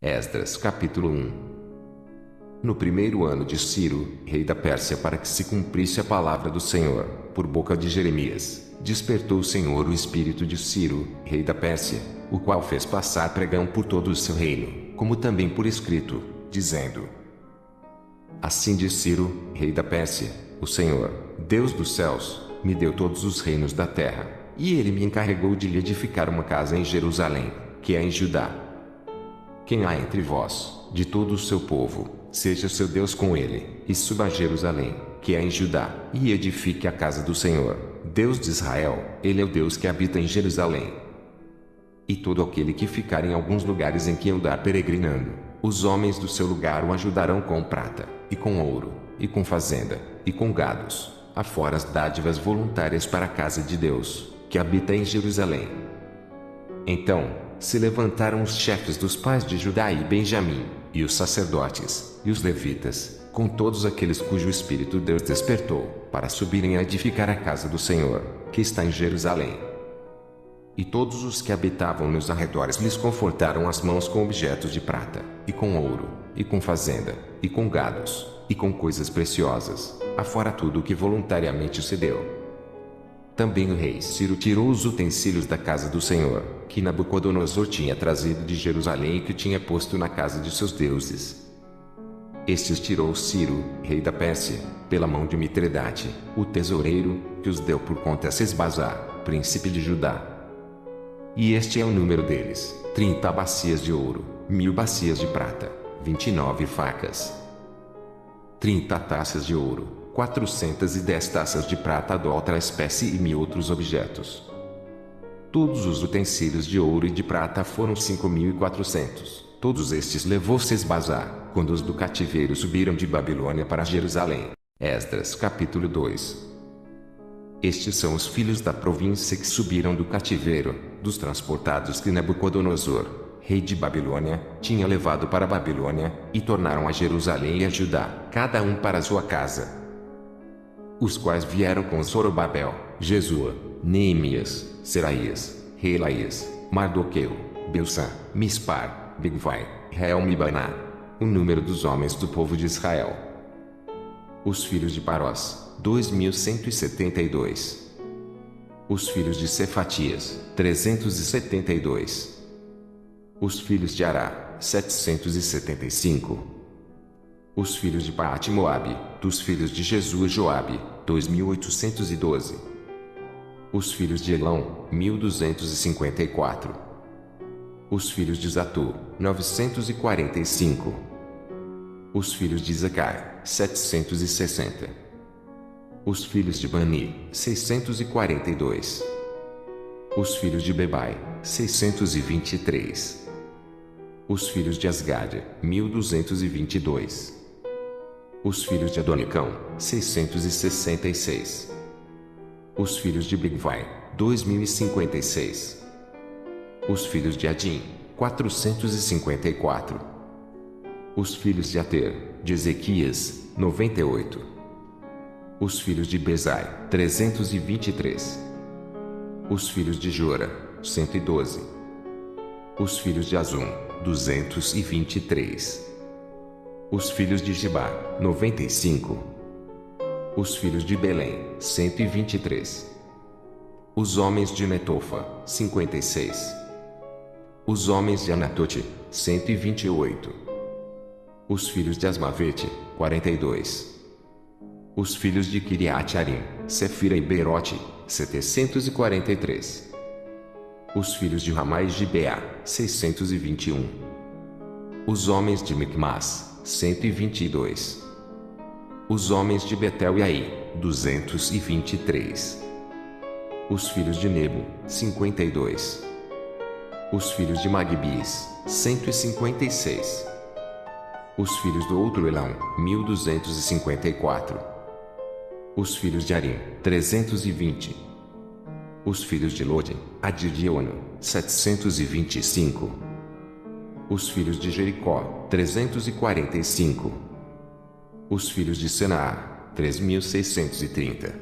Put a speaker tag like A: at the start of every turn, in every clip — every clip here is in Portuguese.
A: Esdras capítulo 1. No primeiro ano de Ciro, rei da Pérsia, para que se cumprisse a palavra do Senhor, por boca de Jeremias, despertou o Senhor o espírito de Ciro, rei da Pérsia, o qual fez passar pregão por todo o seu reino, como também por escrito, dizendo: Assim diz Ciro, rei da Pérsia: o Senhor, Deus dos céus, me deu todos os reinos da terra, e ele me encarregou de lhe edificar uma casa em Jerusalém, que é em Judá. Quem há entre vós, de todo o seu povo, seja seu Deus com ele, e suba a Jerusalém, que é em Judá, e edifique a casa do Senhor, Deus de Israel. Ele é o Deus que habita em Jerusalém. E todo aquele que ficar em alguns lugares em que andar peregrinando, os homens do seu lugar o ajudarão com prata, e com ouro, e com fazenda, e com gados, afora as dádivas voluntárias para a casa de Deus, que habita em Jerusalém. Então se levantaram os chefes dos pais de Judá e Benjamim, e os sacerdotes, e os levitas, com todos aqueles cujo espírito Deus despertou, para subirem a edificar a casa do Senhor, que está em Jerusalém. E todos os que habitavam nos arredores lhes confortaram as mãos com objetos de prata, e com ouro, e com fazenda, e com gados, e com coisas preciosas, afora tudo o que voluntariamente se deu. Também o rei Ciro tirou os utensílios da casa do Senhor, que Nabucodonosor tinha trazido de Jerusalém e que tinha posto na casa de seus deuses. Estes tirou Ciro, rei da Pérsia, pela mão de Mitredate, o tesoureiro, que os deu por conta a Sesbazar, príncipe de Judá. E este é o número deles: 30 bacias de ouro, 1000 bacias de prata, 29 facas, 30 taças de ouro, 410 taças de prata de outra espécie e 1000 outros objetos. Todos os utensílios de ouro e de prata foram 5400. Todos estes levou Sesbazar, quando os do cativeiro subiram de Babilônia para Jerusalém. Esdras capítulo 2. Estes são os filhos da província que subiram do cativeiro, dos transportados que Nabucodonosor, rei de Babilônia, tinha levado para a Babilônia, e tornaram a Jerusalém e a Judá, cada um para a sua casa. Os quais vieram com Zorobabel, Jesua, Neemias, Seraías, Reelaías, Mardoqueu, Bilsã, Mispar, Bigvai, Helm e Baná, o número dos homens do povo de Israel. Os filhos de Parós, 2172. Os filhos de Cefatias, 372. Os filhos de Ará, 775. Os filhos de Paate-Moabe, dos filhos de Jesua Joabe, 2812. Os filhos de Elão, 1254. Os filhos de Zatu, 945. Os filhos de Zacar, 760. Os filhos de Bani, 642. Os filhos de Bebai, 623. Os filhos de Asgádia, 1222. Os filhos de Adonicão, 666. Os filhos de Bigvai, 2056. Os filhos de Adim, 454. Os filhos de Ater, de Ezequias, 98. Os filhos de Bezai, 323. Os filhos de Jora, 112. Os filhos de Azum, 223. Os filhos de Gibá, 95. Os filhos de Belém, 123. Os homens de Netofa, 56. Os homens de Anatote, 128. Os filhos de Asmavete, 42. Os filhos de Kiriat-Arim, Sefira e Beerote, 743. Os filhos de Ramá e Gibeá, 621. Os homens de Micmas, 122. Os homens de Betel e Ai, 223. Os filhos de Nebo, 52. Os filhos de Magbis, 156. Os filhos do outro Elão, 1254. Os filhos de Arim, 320. Os filhos de Lodem, Adidiono, 725. Os filhos de Jericó, 345. Os filhos de Senaá, 3630.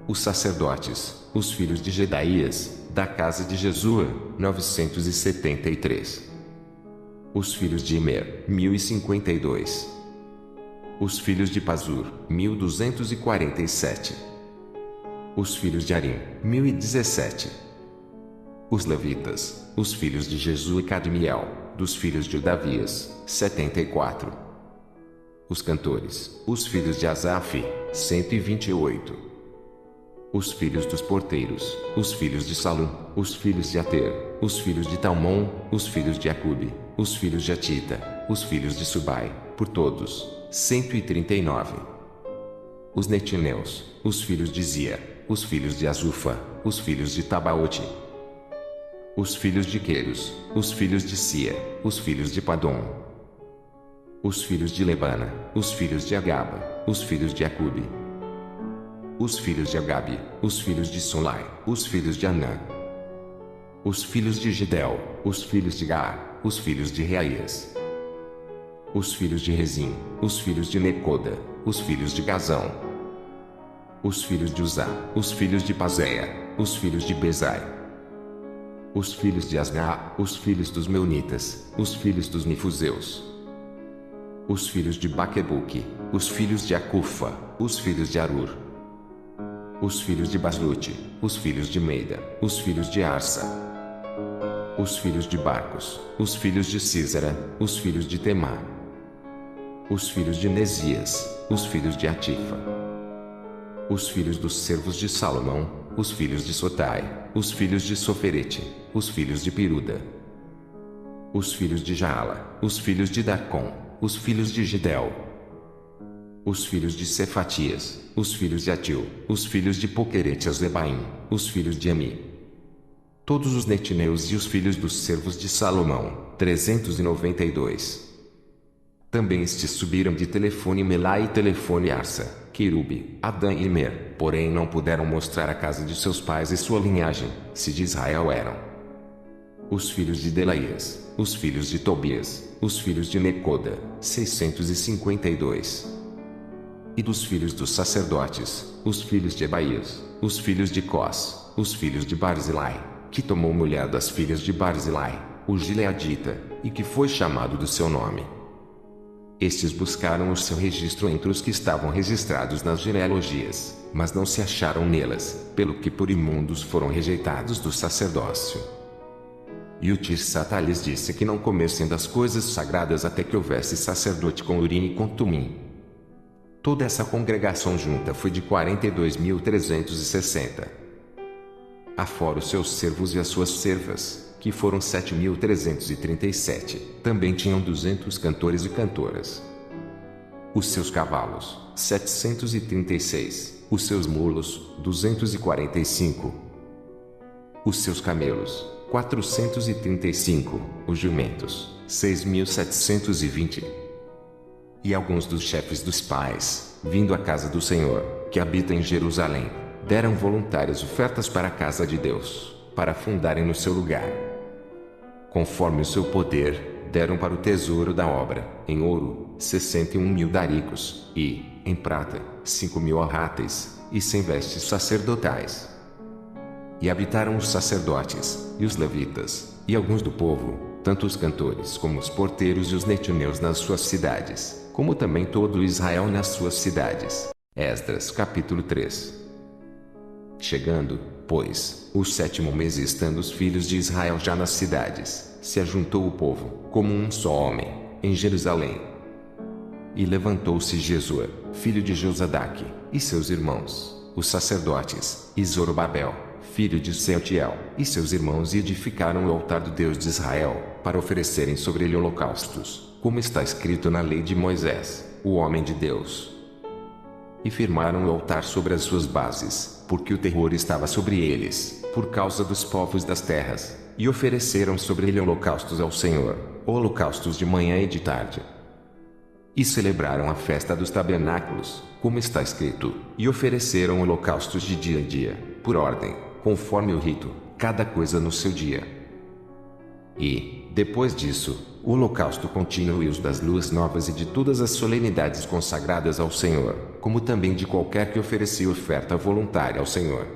A: Os sacerdotes, os filhos de Jedaías, da casa de Jesua, 973. Os filhos de Imer, 1052. Os filhos de Pazur, 1247. Os filhos de Arim, 1017. Os levitas, os filhos de Jesu e Cadmiel, dos filhos de Odavias, 74. Os cantores, os filhos de Asaf, 128. Os filhos dos porteiros, os filhos de Salum, os filhos de Ater, os filhos de Talmon, os filhos de Acube, os filhos de Atita, os filhos de Subai, por todos, 139. Os netineus, os filhos de Zia, os filhos de Azufa, os filhos de Tabaote. Os filhos de Queiros, os filhos de Sia, os filhos de Padom. Os filhos de Lebana, os filhos de Agaba, os filhos de Acube. Os filhos de Agabe, os filhos de Solai, os filhos de Anã. Os filhos de Gidel, os filhos de Gaar, os filhos de Reaías. Os filhos de Rezim, os filhos de Necoda, os filhos de Gazão. Os filhos de Uzá, os filhos de Pazeia, os filhos de Bezai. Os filhos de Asná, os filhos dos Meunitas, os filhos dos Nifuseus. Os filhos de Baquebuque, os filhos de Acufa, os filhos de Arur. Os filhos de Baslute, os filhos de Meida, os filhos de Arsa. Os filhos de Barcos, os filhos de Císara, os filhos de Temá. Os filhos de Nesias, os filhos de Atifa. Os filhos dos servos de Salomão, os filhos de Sotai, os filhos de Soferete, os filhos de Piruda. Os filhos de Jaala, os filhos de Darcon, os filhos de Gidel. Os filhos de Cefatias, os filhos de Atil, os filhos de Poquerete-Azlebaim, os filhos de Ami. Todos os netineus e os filhos dos servos de Salomão, 392. Também estes subiram de Telefone Melai e Telefone Arsa, Querube, Adã e Imer, porém não puderam mostrar a casa de seus pais e sua linhagem, se de Israel eram. Os filhos de Delaías, os filhos de Tobias, os filhos de Necoda, 652. E dos filhos dos sacerdotes, os filhos de Ebaías, os filhos de Cós, os filhos de Barzilai, que tomou mulher das filhas de Barzilai, o Gileadita, e que foi chamado do seu nome. Estes buscaram o seu registro entre os que estavam registrados nas genealogias, mas não se acharam nelas, pelo que por imundos foram rejeitados do sacerdócio. E o Tirsatá lhes disse que não comessem das coisas sagradas até que houvesse sacerdote com Urim e com Tumim. Toda essa congregação junta foi de 42.360. Afora os seus servos e as suas servas, que foram 7.337, também tinham 200 cantores e cantoras. Os seus cavalos, 736, os seus mulos, 245. Os seus camelos, 435, os jumentos, 6.720. E alguns dos chefes dos pais, vindo à casa do Senhor, que habita em Jerusalém, deram voluntárias ofertas para a casa de Deus, para fundarem no seu lugar. Conforme o seu poder, deram para o tesouro da obra, em ouro, 61.000 daricos, e, em prata, 5.000 arráteis, e 100 vestes sacerdotais. E habitaram os sacerdotes, e os levitas, e alguns do povo, tanto os cantores como os porteiros e os netineus nas suas cidades, como também todo Israel nas suas cidades. Esdras capítulo 3. Chegando, pois, o 7º mês e estando os filhos de Israel já nas cidades, se ajuntou o povo, como um só homem, em Jerusalém. E levantou-se Jesua, filho de Josadaque, e seus irmãos, os sacerdotes, e Zorobabel, filho de Sealtiel, e seus irmãos e edificaram o altar do Deus de Israel, para oferecerem sobre ele holocaustos, como está escrito na lei de Moisés, o homem de Deus. E firmaram o altar sobre as suas bases, porque o terror estava sobre eles, por causa dos povos das terras, e ofereceram sobre ele holocaustos ao Senhor, holocaustos de manhã e de tarde. E celebraram a festa dos tabernáculos, como está escrito, e ofereceram holocaustos de dia a dia, por ordem, conforme o rito, cada coisa no seu dia. E, depois disso, o holocausto contínuo e os das luas novas e de todas as solenidades consagradas ao Senhor, como também de qualquer que oferecia oferta voluntária ao Senhor.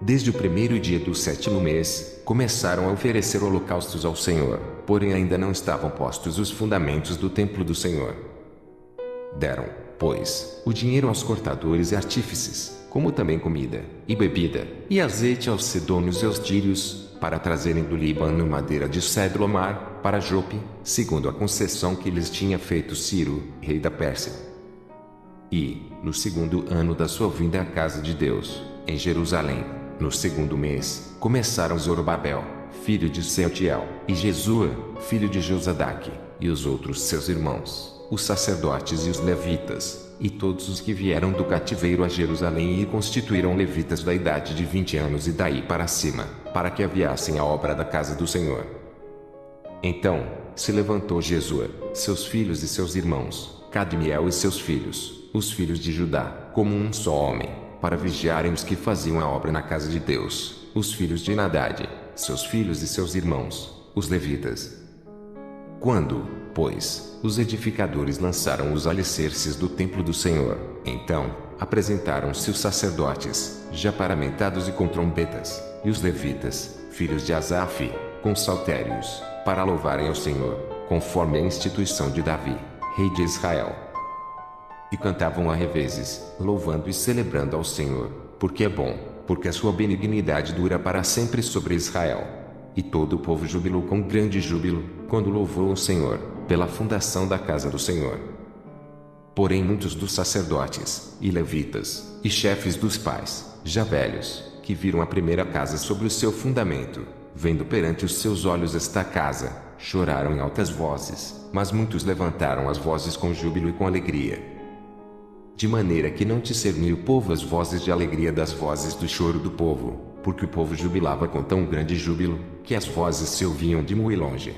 A: Desde o primeiro dia do 7º mês, começaram a oferecer holocaustos ao Senhor, porém ainda não estavam postos os fundamentos do templo do Senhor. Deram, pois, o dinheiro aos cortadores e artífices, como também comida, e bebida, e azeite aos sidônios e aos tírios, para trazerem do Líbano madeira de cedro omar, para Jope, segundo a concessão que lhes tinha feito Ciro, rei da Pérsia. E, no 2º ano da sua vinda à casa de Deus, em Jerusalém, no 2º mês, começaram Zorobabel, filho de Sealtiel, e Jesua, filho de Josadaque, e os outros seus irmãos, os sacerdotes e os levitas, e todos os que vieram do cativeiro a Jerusalém e constituíram levitas da idade de 20 anos e daí para cima, para que aviassem a obra da casa do Senhor. Então, se levantou Jesua, seus filhos e seus irmãos, Cadmiel e seus filhos, os filhos de Judá, como um só homem, para vigiarem os que faziam a obra na casa de Deus, os filhos de Nadade, seus filhos e seus irmãos, os levitas. Quando, pois, os edificadores lançaram os alicerces do templo do Senhor, então, apresentaram-se os sacerdotes, já paramentados e com trombetas, e os levitas, filhos de Asaf, com saltérios, para louvarem ao Senhor, conforme a instituição de Davi, rei de Israel. E cantavam a revezes, louvando e celebrando ao Senhor, porque é bom, porque a sua benignidade dura para sempre sobre Israel. E todo o povo jubilou com grande júbilo, quando louvou o Senhor, pela fundação da casa do Senhor. Porém muitos dos sacerdotes, e levitas, e chefes dos pais, já velhos, que viram a primeira casa sobre o seu fundamento, vendo perante os seus olhos esta casa, choraram em altas vozes, mas muitos levantaram as vozes com júbilo e com alegria. De maneira que não discerniu o povo as vozes de alegria das vozes do choro do povo, porque o povo jubilava com tão grande júbilo, que as vozes se ouviam de muito longe.